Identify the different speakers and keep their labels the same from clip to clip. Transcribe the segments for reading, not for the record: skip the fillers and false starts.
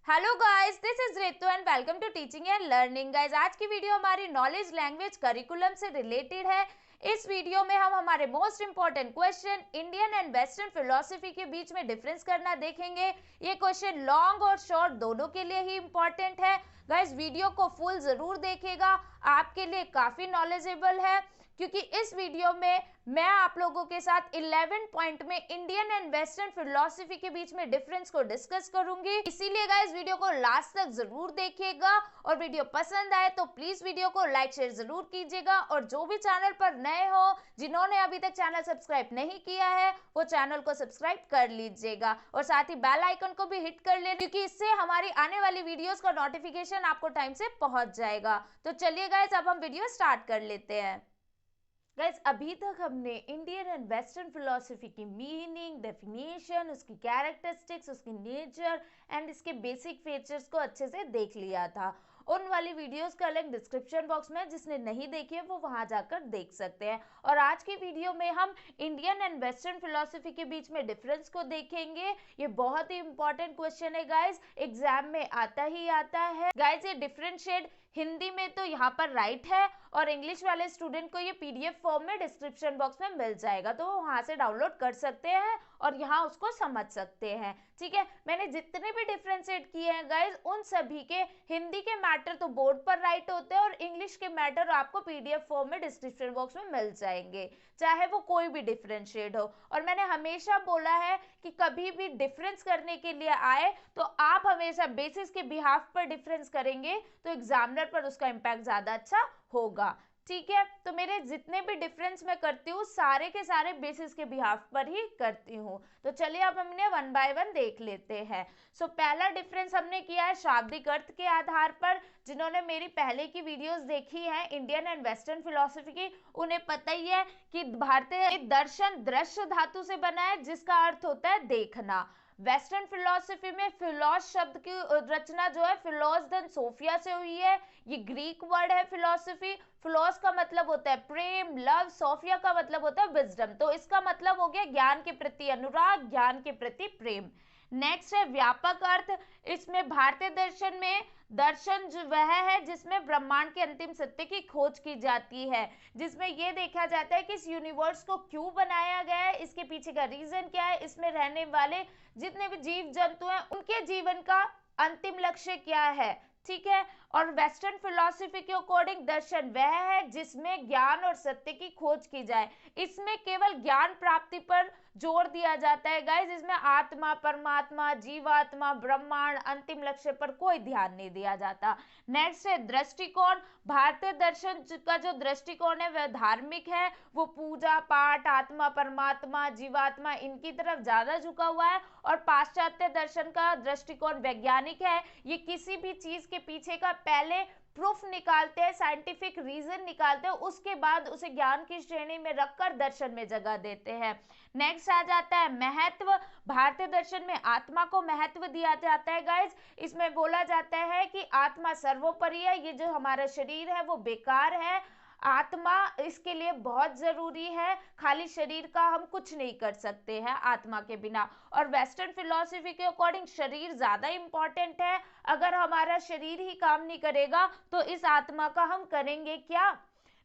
Speaker 1: Hello guys, this is Ritu and welcome to teaching and learning. Guys, आज की video हमारी knowledge language curriculum से related है। इस वीडियो में हम हमारे most important question Indian and western philosophy के बीच में डिफरेंस करना देखेंगे। ये क्वेश्चन लॉन्ग और शॉर्ट दोनों के लिए ही इंपॉर्टेंट है। गाइस, वीडियो को फुल जरूर देखिएगा, आपके लिए काफी नॉलेजेबल है, क्योंकि इस वीडियो में मैं आप लोगों के साथ 11 पॉइंट में इंडियन एंड वेस्टर्न फिलोसफी के बीच में डिफरेंस को डिस्कस करूंगी। इसीलिए गाइस, वीडियो को लास्ट तक जरूर देखिएगा और वीडियो पसंद आए तो प्लीज वीडियो को लाइक शेयर जरूर कीजिएगा। और जो भी चैनल पर नए हो, जिन्होंने अभी तक चैनल सब्सक्राइब नहीं किया है, वो चैनल को सब्सक्राइब कर लीजिएगा और साथ ही बेल आइकन को भी हिट कर ले, क्योंकि इससे हमारी आने वाली वीडियोस का नोटिफिकेशन आपको टाइम से पहुंच जाएगा। तो चलिए गाइस, अब हम वीडियो स्टार्ट कर लेते हैं। गाइस, अभी तक हमने इंडियन एंड वेस्टर्न फिलोसफी की मीनिंग, डेफिनेशन, उसकी कैरेक्टरिस्टिक्स, उसकी नेचर एंड इसके बेसिक फीचर्स को अच्छे से देख लिया था। उन वाली वीडियोस का लिंक डिस्क्रिप्शन बॉक्स में, जिसने नहीं देखी है वो वहां जाकर देख सकते हैं। और आज की वीडियो में हम इंडियन एंड वेस्टर्न फिलोसफी के बीच में डिफरेंस को देखेंगे। ये बहुत ही इंपॉर्टेंट क्वेश्चन है गाइस, एग्जाम में आता ही आता है। गाइस, ये डिफरेंशिएट हिंदी में तो यहाँ पर राइट है और इंग्लिश वाले स्टूडेंट को ये पीडीएफ फॉर्म में डिस्क्रिप्शन बॉक्स में मिल जाएगा, तो वो वहां से डाउनलोड कर सकते हैं और यहाँ उसको समझ सकते हैं। ठीक है, मैंने जितने भी डिफरेंशिएट किए हैं गाइस, उन सभी के हिंदी के मैटर तो बोर्ड पर राइट होते हैं और इंग्लिश के मैटर आपको पीडीएफ फॉर्म में डिस्क्रिप्शन बॉक्स में मिल जाएंगे, चाहे वो कोई भी डिफरेंशिएट हो। और मैंने हमेशा बोला है कि कभी भी डिफरेंस करने के लिए आए तो आप हमेशा बेसिस के बिहाफ पर डिफरेंस करेंगे तो एग्जामिनर पर उसका इम्पैक्ट ज्यादा अच्छा होगा। ठीक है, तो मेरे जितने भी डिफरेंस मैं करती हूँ सारे के सारे बेसिस के बिहाफ पर ही करती हूँ। तो चलिए अब हमने वन बाय वन देख लेते हैं। सो पहला डिफरेंस हमने किया है शाब्दिक अर्थ के आधार पर। जिन्होंने मेरी पहले की वीडियोस देखी है इंडियन एंड वेस्टर्न फिलोसफी की, उन्हें पता ही है कि भारतीय दर्शन दृश्य धातु से बना है, जिसका अर्थ होता है देखना। वेस्टर्न फिलोसफी में फिलोस शब्द की रचना जो है फिलोस धन सोफिया से हुई है। ये ग्रीक वर्ड है फिलोसफी। फिलोस का मतलब होता है प्रेम, लव, सोफिया का मतलब होता है विजडम। तो इसका मतलब हो गया ज्ञान के प्रति अनुराग, ज्ञान के प्रति प्रेम। नेक्स्ट है व्यापक अर्थ। इसमें भारतीय दर्शन में दर्शन जो वह है जिसमें ब्रह्मांड के अंतिम सत्य की खोज की जाती है, जिसमें यह देखा जाता है कि इस यूनिवर्स को क्यों बनाया गया है, इसके पीछे का रीजन क्या है, इसमें रहने वाले जितने भी जीव जंतु हैं उनके जीवन का अंतिम लक्ष्य क्या है। ठीक है, और वेस्टर्न फिलोसफी के अकॉर्डिंग दर्शन वह है जिसमें ज्ञान और सत्य की खोज की जाए। इसमें केवल ज्ञान प्राप्ति पर जोर दिया जाता है गाइस, इसमें आत्मा, परमात्मा, जीवात्मा, ब्रह्मांड, अंतिम लक्ष्य पर कोई ध्यान नहीं दिया जाता। नेक्स्ट है दृष्टिकोण। भारतीय दर्शन का जो दृष्टिकोण है वह धार्मिक है, वो पूजा पाठ, आत्मा, परमात्मा, जीवात्मा इनकी तरफ ज्यादा झुका हुआ है। और पाश्चात्य दर्शन का दृष्टिकोण वैज्ञानिक है, ये किसी भी चीज के पीछे का पहले प्रूफ निकालते हैं, साइंटिफिक रीजन निकालते हैं, उसके बाद उसे ज्ञान की श्रेणी में रखकर दर्शन में जगह देते हैं। नेक्स्ट आ जाता है महत्व। भारतीय दर्शन में आत्मा को महत्व दिया जाता है गाइस। इसमें बोला जाता है कि आत्मा सर्वोपरि है, ये जो हमारा शरीर है वो बेकार है, आत्मा इसके लिए बहुत जरूरी है, खाली शरीर का हम कुछ नहीं कर सकते हैं आत्मा के बिना। और वेस्टर्न फिलोसफी के अकॉर्डिंग शरीर ज्यादा इंपॉर्टेंट है, अगर हमारा शरीर ही काम नहीं करेगा तो इस आत्मा का हम करेंगे क्या।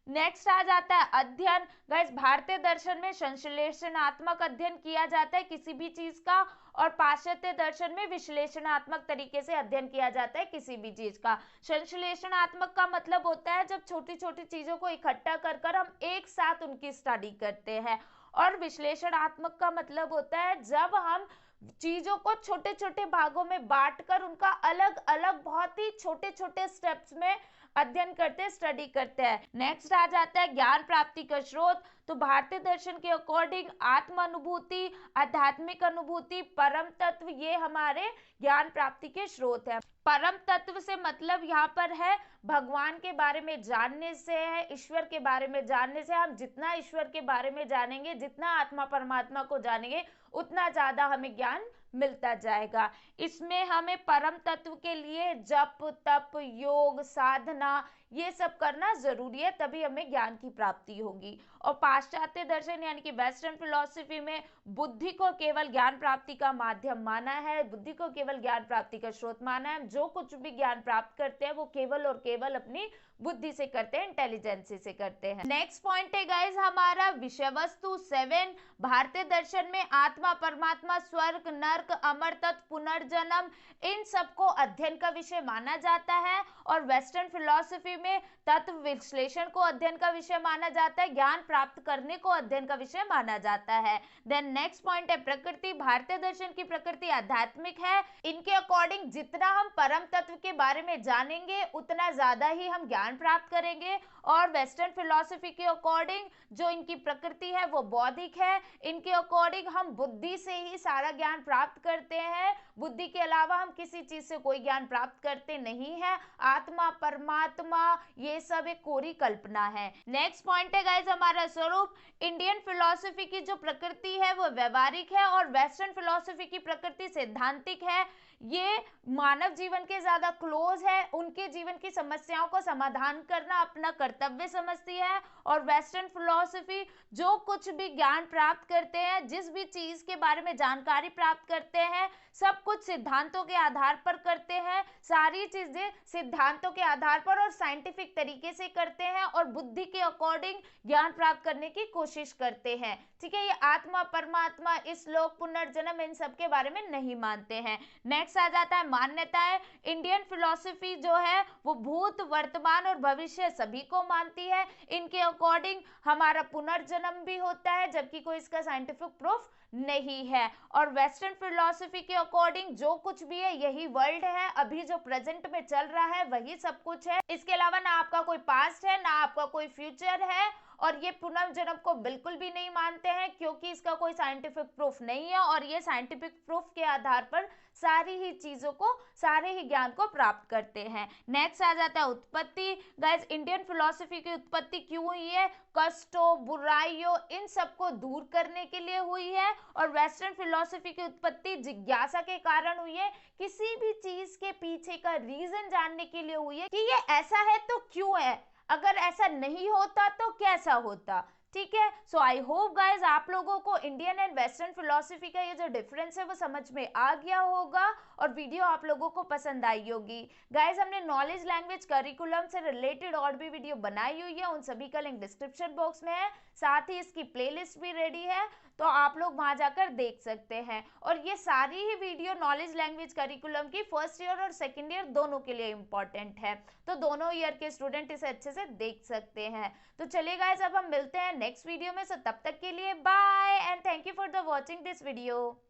Speaker 1: नेक्स्ट आ जाता है अध्ययन। गाइस, भारतीय दर्शन में संश्लेषणात्मक अध्ययन किया जाता है किसी भी चीज का, और पाश्चात्य दर्शन में विश्लेषणात्मक तरीके से अध्ययन किया जाता है किसी भी चीज का। संश्लेषणात्मक का मतलब होता है जब छोटी छोटी चीजों को इकट्ठा कर कर हम एक साथ उनकी स्टडी करते हैं, और विश्लेषणात्मक का मतलब होता है जब हम चीजों को छोटे छोटे भागों में बांटकर उनका अलग अलग बहुत ही छोटे छोटे स्टेप्स में अध्ययन करते, स्टडी करते हैं। नेक्स्ट आ जाता है ज्ञान प्राप्ति का स्रोत। तो भारतीय दर्शन के अकॉर्डिंग आत्म अनुभूति, आध्यात्मिक अनुभूति, परम तत्व, ये हमारे ज्ञान प्राप्ति के स्रोत है। परम तत्व से मतलब यहाँ पर है भगवान के बारे में जानने से है, ईश्वर के बारे में जानने से। हम जितना ईश्वर के बारे में जानेंगे, जितना आत्मा परमात्मा को जानेंगे, उतना ज्यादा हमें ज्ञान मिलता जाएगा। इसमें हमें परम तत्व के लिए जप, तप, योग, साधना ये सब करना जरूरी है, तभी हमें ज्ञान की प्राप्ति होगी। और पाश्चात्य दर्शन यानी कि वेस्टर्न फिलॉसफी में बुद्धि को केवल ज्ञान प्राप्ति का माध्यम माना है, बुद्धि को केवल ज्ञान प्राप्ति का स्रोत माना है। जो कुछ भी ज्ञान प्राप्त करते हैं वो केवल और केवल अपनी बुद्धि से करते हैं, इंटेलिजेंसी से करते हैं। नेक्स्ट पॉइंट है गाइस हमारा विषय वस्तु 7। भारतीय दर्शन में आत्मा, परमात्मा, स्वर्ग, नर्क, अमर तत्व, पुनर्जन्म, इन सबको अध्ययन का विषय माना जाता है। और वेस्टर्न फिलॉसफी में तत्व विश्लेषण को अध्ययन का विषय माना जाता है, ज्ञान प्राप्त करने को अध्ययन का विषय माना जाता है। देन नेक्स्ट पॉइंट है प्रकृति। भारतीय दर्शन की प्रकृति आध्यात्मिक है। इनके अकॉर्डिंग जितना हम परम तत्व के बारे में जानेंगे उतना ज्यादा ही हम ज्ञान प्राप्त करेंगे। और वेस्टर्न फिलॉसफी के अकॉर्डिंग जो इनकी प्रकृति है वो बौद्धिक है। इनके अकॉर्डिंग हम बुद्धि से ही सारा ज्ञान प्राप्त करते हैं, बुद्धि के अलावा हम किसी चीज से कोई ज्ञान प्राप्त करते नहीं है। आत्मा, परमात्मा, ये सब एक कोरी कल्पना है। नेक्स्ट पॉइंट है गाइस हमारा स्वरूप। इंडियन फिलॉसफी की जो प्रकृति है वो व्यवहारिक है और वेस्टर्न फिलॉसफी की प्रकृति सैद्धांतिक है। ये मानव जीवन के ज्यादा क्लोज है, उनके जीवन की समस्याओं को समाधान करना अपना कर्तव्य समझती है। और वेस्टर्न फिलॉसफी जो कुछ भी ज्ञान प्राप्त करते हैं, जिस भी चीज के बारे में जानकारी प्राप्त करते हैं, सब कुछ सिद्धांतों के आधार पर करते हैं। सारी चीजें सिद्धांतों के आधार पर और साइंटिफिक तरीके से करते हैं और बुद्धि के अकॉर्डिंग ज्ञान प्राप्त करने की कोशिश करते हैं। ठीक है, ये आत्मा, परमात्मा, इस लोक, पुनर्जन्म, इन सब के बारे में नहीं मानते हैं। नेक्स्ट आ जाता है मान्यताएं। इंडियन फिलॉसफी जो है वो भूत, वर्तमान और भविष्य सभी को मानती है। इनके अकॉर्डिंग हमारा पुनर्जन्म भी होता है, जबकि कोई इसका साइंटिफिक प्रूफ नहीं है। और वेस्टर्न फिलॉसफी के अकॉर्डिंग जो कुछ भी है यही वर्ल्ड है, अभी जो प्रेजेंट में चल रहा है वही सब कुछ है। इसके अलावा ना आपका कोई पास्ट है ना आपका कोई फ्यूचर है। और ये पुनर्जन्म को बिल्कुल भी नहीं मानते हैं क्योंकि इसका कोई साइंटिफिक प्रूफ नहीं है और ये साइंटिफिक प्रूफ के आधार पर सारी ही चीजों को, सारे ही ज्ञान को प्राप्त करते हैं। नेक्स्ट आ जाता है उत्पत्ति। गाइस इंडियन फिलॉसफी की उत्पत्ति क्यों हुई है? कष्टों, बुराइयों, इन सबको दूर करने के लिए हुई है। और वेस्टर्न फिलॉसफी की उत्पत्ति जिज्ञासा के कारण हुई है, किसी भी चीज के पीछे का रीजन जानने के लिए हुई है कि ये ऐसा है तो क्यों है, अगर ऐसा नहीं होता तो कैसा होता। ठीक है, सो आई होप गाइज आप लोगों को इंडियन एंड वेस्टर्न फिलॉसफी का ये जो डिफरेंस है वो समझ में आ गया होगा और वीडियो आप लोगों को पसंद आई होगी। गाइज हमने नॉलेज लैंग्वेज करिकुलम से रिलेटेड और भी वीडियो बनाई हुई है, उन सभी का लिंक डिस्क्रिप्शन बॉक्स में है, साथ ही इसकी प्लेलिस्ट भी रेडी है, तो आप लोग वहां जाकर देख सकते हैं। और ये सारी ही वीडियो नॉलेज लैंग्वेज करिकुलम की फर्स्ट ईयर और सेकंड ईयर दोनों के लिए इंपॉर्टेंट है, तो दोनों ईयर के स्टूडेंट इसे अच्छे से देख सकते हैं। तो चलिए गाइस अब हम मिलते हैं नेक्स्ट वीडियो में, सो तब तक के लिए bye and thank you for the watching this video.